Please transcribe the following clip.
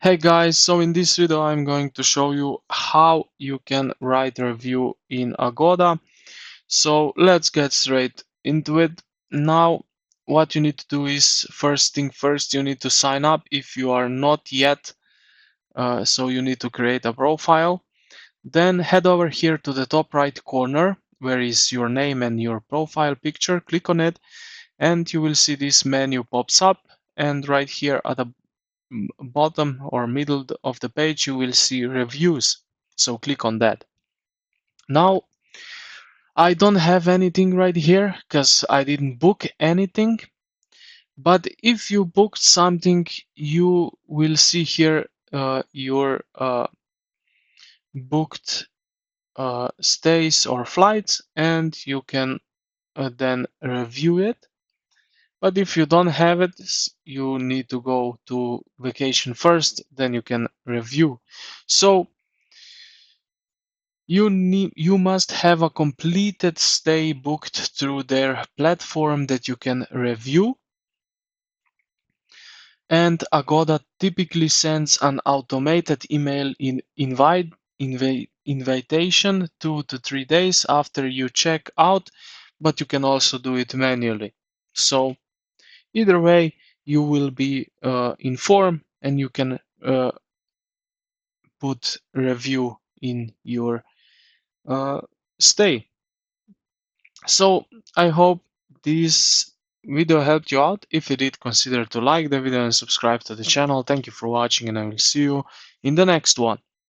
Hey guys, so in this video I'm going to show you how you can write a review in AGODA. So let's get straight into it. Now what you need to do is, first thing first, you need to sign up if you are not yet. So you need to create a profile. Then head over here to the top right corner where is your name and your profile picture. Click on it and you will see this menu pops up, and right here at the bottom or middle of the page you will see reviews, so click on that. Now I don't have anything right here because I didn't book anything, but if you booked something you will see here your booked stays or flights, and you can then review it. But if you don't have it, you need to go to vacation first, then you can review. So you must have a completed stay booked through their platform that you can review. And Agoda typically sends an automated email invitation 2 to 3 days after you check out, but you can also do it manually. So either way, you will be informed, and you can put review in your stay. So I hope this video helped you out. If it did, consider to like the video and subscribe to the channel. Thank you for watching, and I will see you in the next one.